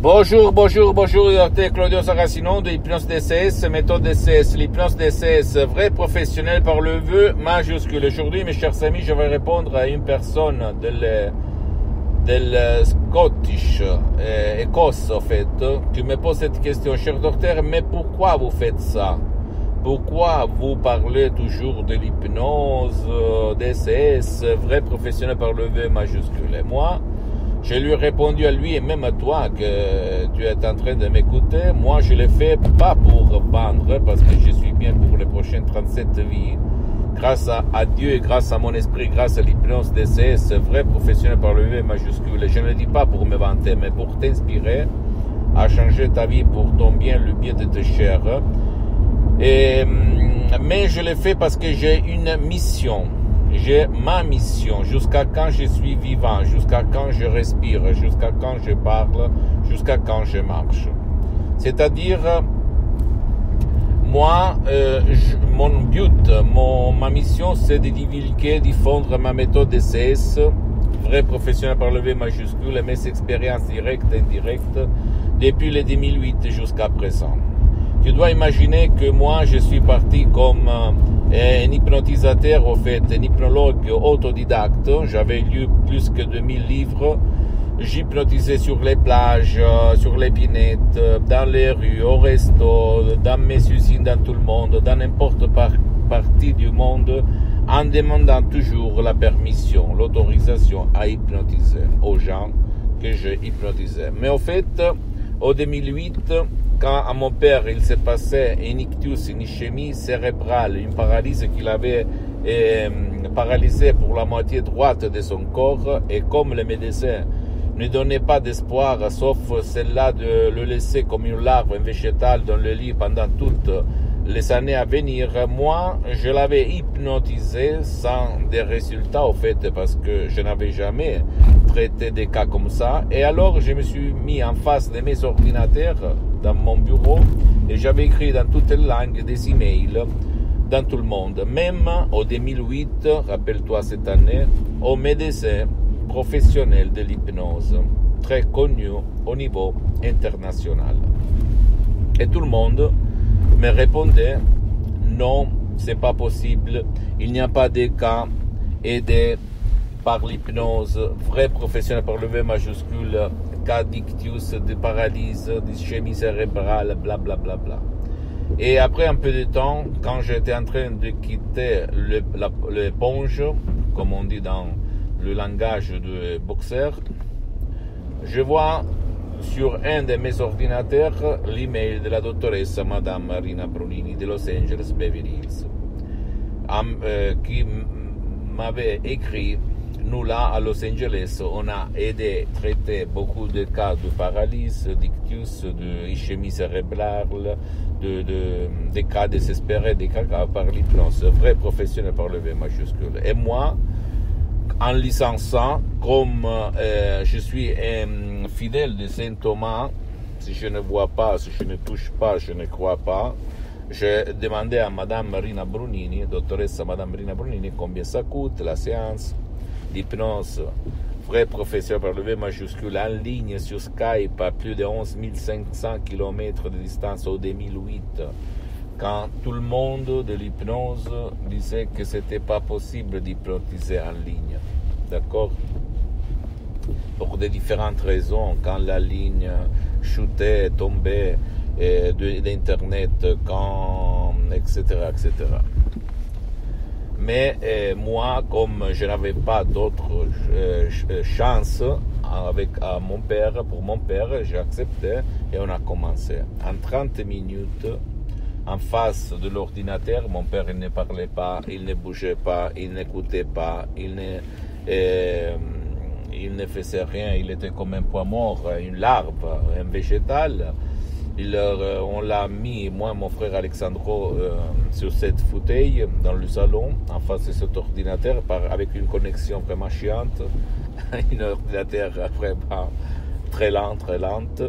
Bonjour, docteur Claudio Saracino de l'hypnose DCS, méthode DCS, l'hypnose DCS, vrai professionnel par le vœu majuscule. Aujourd'hui, mes chers amis, je vais répondre à une personne del Scottish, Écosse en fait, qui me pose cette question. Cher docteur, mais pourquoi vous faites ça? Pourquoi vous parlez toujours de l'hypnose, DCS, vrai professionnel par le vœu majuscule? Et moi, je lui ai répondu à lui et même à toi que tu es en train de m'écouter. Moi, je le fais pas pour vendre parce que je suis bien pour les prochaines 37 vies. Grâce à Dieu et grâce à mon esprit, grâce à l'hypnose DCS, vrai professionnel par le V majuscule. Je ne le dis pas pour me vanter, mais pour t'inspirer à changer ta vie pour ton bien, le bien de tes chers. Mais je le fais parce que j'ai une mission. J'ai ma mission, jusqu'à quand je suis vivant, jusqu'à quand je respire, jusqu'à quand je parle, jusqu'à quand je marche. C'est-à-dire, moi, mon but, ma mission, c'est de divulguer, diffondre ma méthode DCS, vrai professionnel par le V majuscule, mes expériences directes et indirectes, depuis le 2008 jusqu'à présent. Tu dois imaginer que moi, je suis parti comme un hypnotisateur, en fait, un hypnologue autodidacte. J'avais lu plus que 2000 livres. J'hypnotisais sur les plages, sur les pinettes, dans les rues, au resto, dans mes usines, dans tout le monde, dans n'importe partie du monde, en demandant toujours la permission, l'autorisation à hypnotiser aux gens que je hypnotisais. Mais au fait, en 2008, quand à mon père il s'est passé un ictus, une ischémie cérébrale, une paralysie qu'il avait paralysé pour la moitié droite de son corps, et comme les médecins ne donnaient pas d'espoir, sauf celle-là de le laisser comme une larve, un végétal dans le lit pendant toutes les années à venir, moi, je l'avais hypnotisé sans des résultats, au fait, parce que je n'avais jamais traité des cas comme ça. Et alors, je me suis mis en face de mes ordinateurs dans mon bureau et j'avais écrit dans toutes les langues des emails dans tout le monde. Même en 2008, rappelle-toi cette année, au médecin professionnel de l'hypnose, très connu au niveau international. Et tout le monde me répondait non, c'est pas possible, il n'y a pas de cas aidés par l'hypnose, vrai professionnel par le V majuscule, cas d'ictus, de paralysie, d'ischémie cérébrale, blablabla. Bla, bla, bla. Et après un peu de temps, quand j'étais en train de quitter l'éponge, comme on dit dans le langage de boxeur, je vois sur un de mes ordinateurs l'email de la dottoressa Madame Marina Brunini de Los Angeles Beverly Hills, qui m'avait écrit: nous là à Los Angeles, on a aidé, traité beaucoup de cas de paralysie, d'ictus, de ischémie cérébrale, de cas désespérés, des cas par l'hypnose, vrai professionnel par le V majuscule. Et moi, en lisant ça, comme je suis un fidèle de Saint Thomas, si je ne vois pas, si je ne touche pas, je ne crois pas, j'ai demandé à Madame Marina Brunini, dottoressa Madame Marina Brunini, combien ça coûte la séance d'hypnose vrai professionnel par le V majuscule en ligne sur Skype à plus de 11 500 km de distance en 2008, quand tout le monde de l'hypnose disait que c'était pas possible d'hypnotiser en ligne. D'accord? Pour de différentes raisons, quand la ligne chutait, tombait d'Internet, quand, etc., etc. Mais moi, comme je n'avais pas d'autre chance pour mon père, j'ai accepté et on a commencé. En 30 minutes, en face de l'ordinateur, mon père il ne parlait pas, il ne bougeait pas, il n'écoutait pas, il ne faisait rien, il était comme un poids mort, une larve, un végétal. On l'a mis, moi et mon frère Alexandro, sur cette fauteuil dans le salon, en face de cet ordinateur, avec une connexion vraiment chiante, un ordinateur vraiment très lente.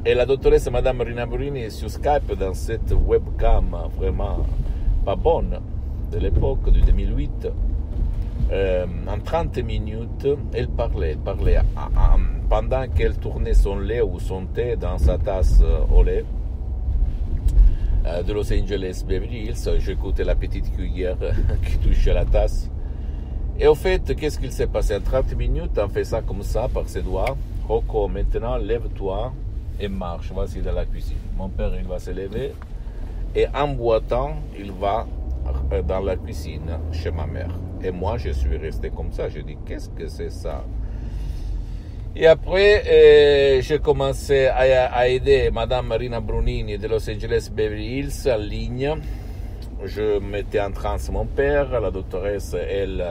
Et la doctoresse Madame Marina Brunini est sur Skype dans cette webcam vraiment pas bonne de l'époque, du 2008. En 30 minutes, elle parlait pendant qu'elle tournait son lait ou son thé dans sa tasse au lait de Los Angeles Beverly Hills. J'écoutais la petite cuillère qui touchait la tasse. Et au fait, qu'est-ce qu'il s'est passé? En 30 minutes, on fait ça comme ça, par ses doigts. Rocco, maintenant, lève-toi et marche. Voici dans la cuisine. Mon père, il va se lever. Et en boitant, il va dans la cuisine chez ma mère. Et moi, je suis resté comme ça. Je dis, qu'est-ce que c'est ça? Et après, j'ai commencé à aider Madame Marina Brunini de Los Angeles Beverly Hills en ligne. Je mettais en transe mon père. La doctoresse, elle,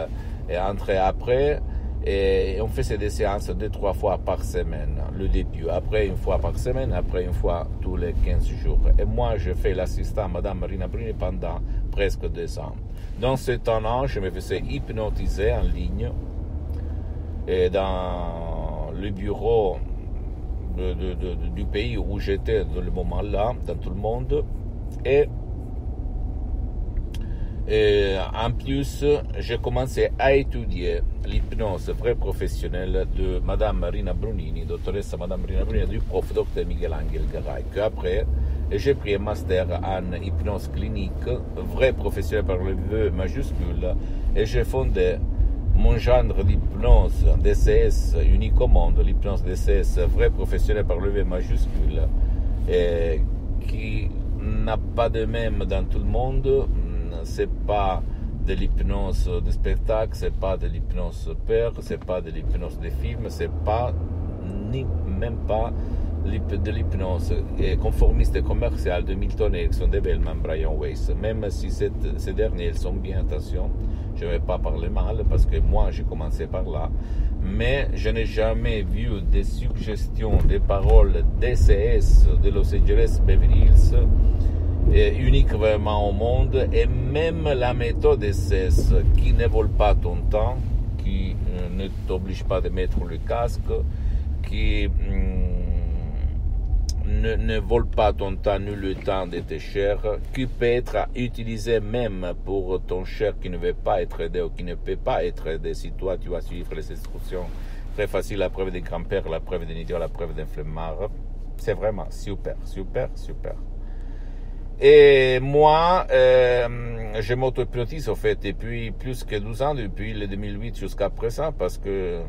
est entrée après. Et on faisait des séances 2-3 fois par semaine, le début. Après, une fois par semaine. Après, une fois tous les 15 jours. Et moi, je fais l'assistant à Madame Marina Brunini pendant presque 2 ans. Dans ce temps-là, je me faisais hypnotiser en ligne et dans le bureau du pays où j'étais dans le moment-là, dans tout le monde. Et en plus, j'ai commencé à étudier l'hypnose vraie professionnelle de Madame Marina Brunini, doctoresse Madame Marina Brunini, du prof Dr Miguel Angel Garay. Après, j'ai pris un master en hypnose clinique, vrai professionnel par le V majuscule, et j'ai fondé mon genre d'hypnose DCS unique au monde, l'hypnose DCS vrai professionnel par le V majuscule, et qui n'a pas de même dans tout le monde. C'est pas de l'hypnose de spectacle, c'est pas de l'hypnose père, c'est pas de l'hypnose de film, c'est pas ni même pas de l'hypnose conformiste et commerciale de Milton Erickson, de Bellman, Brian Weiss. Même si ces derniers sont bien, attention, je ne vais pas parler mal parce que moi j'ai commencé par là, mais je n'ai jamais vu des suggestions, des paroles DCS de Los Angeles Beverly Hills unique vraiment au monde, et même la méthode DCS qui ne vole pas ton temps, qui ne t'oblige pas de mettre le casque, qui ne vole pas ton temps ni le temps de tes chers, qui peut être utilisé même pour ton cher qui ne veut pas être aidé ou qui ne peut pas être aidé si toi tu vas suivre les instructions. Très facile, la preuve des grands-pères, la preuve d'un idiot, la preuve d'un flemmard. C'est vraiment super, super, super. Et moi, je m'auto-hypnotise, au fait, depuis plus que 12 ans, depuis le 2008 jusqu'à présent, parce que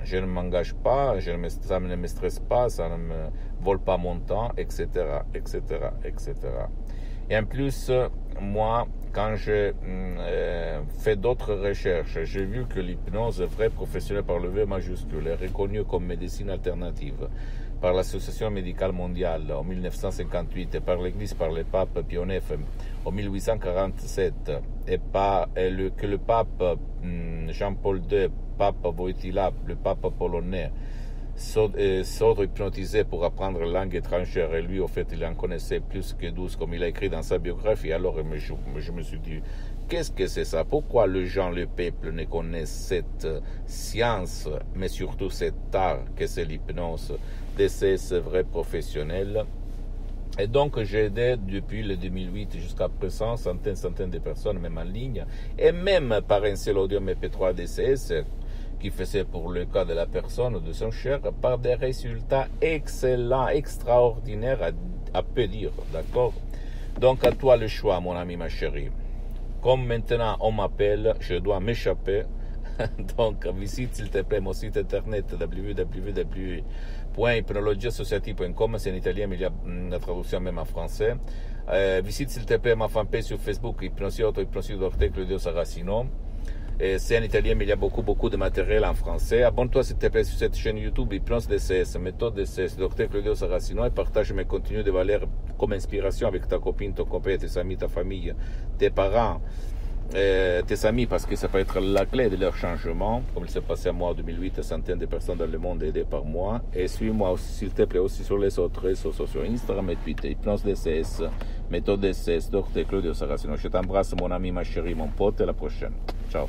je ne m'engage pas, ça ne me stresse pas, ça ne me vole pas mon temps, etc., etc., etc. Et en plus, moi, quand je fais d'autres recherches, j'ai vu que l'hypnose vraie professionnelle par le V majuscule est reconnue comme médecine alternative par l'Association médicale mondiale en 1958 et par l'Église, par le pape Pie IX en 1847 que le pape Jean-Paul II, pape Wojtyła, le pape polonais, s'auto-hypnotisé pour apprendre la langue étrangère, et lui, au fait, il en connaissait plus que 12, comme il a écrit dans sa biographie. Alors, je me suis dit, qu'est-ce que c'est ça? Pourquoi les gens, le peuple, ne connaissent cette science, mais surtout cet art que c'est l'hypnose, DCS vrai professionnel? Et donc, j'ai aidé depuis le 2008 jusqu'à présent centaines de personnes, même en ligne, et même par un seul audio MP3 DCS, qui faisait pour le cas de la personne ou de son cher, par des résultats excellents, extraordinaires, à peu dire, d'accord? Donc, à toi le choix, mon ami, ma chérie. Comme maintenant on m'appelle, je dois m'échapper. Donc, visite s'il te plaît mon site internet www.hypnologieassociative.com, c'est en italien, mais il y a la traduction même en français. Visite s'il te plaît ma fanpage sur Facebook, Hypnosie Dr Claudio Saracino. C'est en italien, mais il y a beaucoup de matériel en français. Abonne-toi s'il te plaît sur cette chaîne YouTube, Hypnose DCS, méthode DCS, Dr Claudio Saracino, et partage mes contenus de valeur comme inspiration avec ta copine, ton copain, tes amis, ta famille, tes parents, tes amis, parce que ça peut être la clé de leur changement, comme il s'est passé à moi en 2008, centaines de personnes dans le monde aidées par moi. Et suis-moi s'il te plaît aussi sur les autres réseaux sociaux, Instagram et Twitter, Hypnose DCS, méthode DCS, Dr Claudio Saracino. Je t'embrasse mon ami, ma chérie, mon pote, et à la prochaine. Ciao.